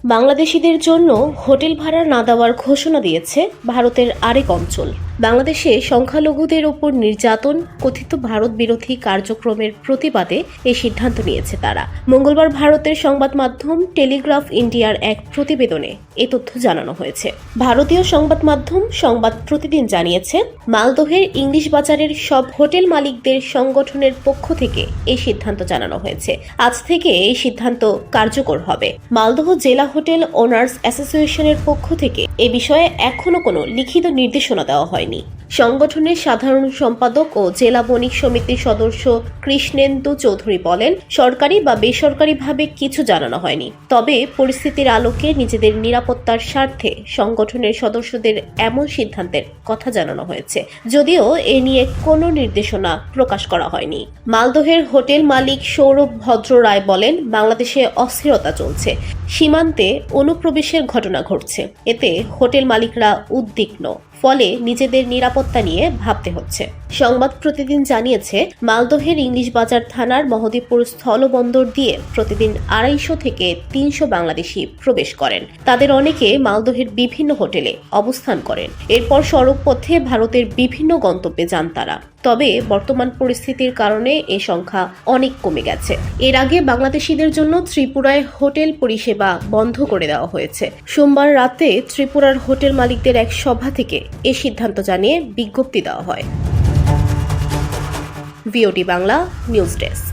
বাংলাদেশিদের জন্য হোটেল ভাড়া না দেওয়ার ঘোষণা দিয়েছে ভারতের আরেক অঞ্চল। বাংলাদেশে সংখ্যালঘুদের উপর নির্যাতন কথিত ভারত বিরোধী কার্যক্রমের প্রতিবাদে এই সিদ্ধান্ত নিয়েছে তারা। মঙ্গলবার ভারতের সংবাদ মাধ্যম টেলিগ্রাফ ইন্ডিয়ার এক প্রতিবেদনে এ তথ্য জানানো হয়েছে। ভারতীয় সংবাদ মাধ্যম সংবাদ প্রতিদিন জানিয়েছে, মালদহের ইংলিশ বাজারের সব হোটেল মালিকদের সংগঠনের পক্ষ থেকে এই সিদ্ধান্ত জানানো হয়েছে। আজ থেকে এই সিদ্ধান্ত কার্যকর হবে। মালদহ জেলা হোটেল ওনার্স অ্যাসোসিয়েশনের পক্ষ থেকে এ বিষয়ে এখনো কোনো লিখিত নির্দেশনা দেওয়া হয়নি। সংগঠনের সাধারণ সম্পাদক ও জেলা বণিক সমিতির সদস্য কৃষ্ণেন্দু চৌধুরী বলেন, সরকারি বা বেসরকারিভাবে কিছু জানানো হয়নি, তবে পরিস্থিতির আলোকে নিজেদের নিরাপত্তার স্বার্থে সংগঠনের সদস্যদের এমন সিদ্ধান্তের কথা জানানো হয়েছে, যদিও এ নিয়ে কোনো নির্দেশনা প্রকাশ করা হয়নি। মালদহের হোটেল মালিক সৌরভ ভদ্র রায় বলেন, বাংলাদেশে অস্থিরতা চলছে, সীমান্তে অনুপ্রবেশের ঘটনা ঘটছে, এতে হোটেল মালিকরা উদ্বিগ্ন, ফলে নিজেদের নিরাপত্তা নিয়ে ভাবতে হচ্ছে। সংবাদ প্রতিদিন জানিয়েছে, মালদহের ইংলিশ বাজার থানার মহদীপুর স্থলবন্দর দিয়ে প্রতিদিন 250 থেকে 300 বাংলাদেশি প্রবেশ করেন। তাদের অনেকে মালদহের বিভিন্ন হোটেলে অবস্থান করেন। এরপর সড়ক পথে ভারতের বিভিন্ন গন্তব্যে যান তারা। তবে বর্তমান পরিস্থিতির কারণে এ সংখ্যা অনেক কমে গেছে। এর আগে বাংলাদেশিদের জন্য ত্রিপুরায় হোটেল পরিষেবা বন্ধ করে দেওয়া হয়েছে। সোমবার রাতে ত্রিপুরার হোটেল মালিকদের এক সভা থেকে এ সিদ্ধান্ত জানিয়ে বিজ্ঞপ্তি দেওয়া হয়। VOD Bangla news desk.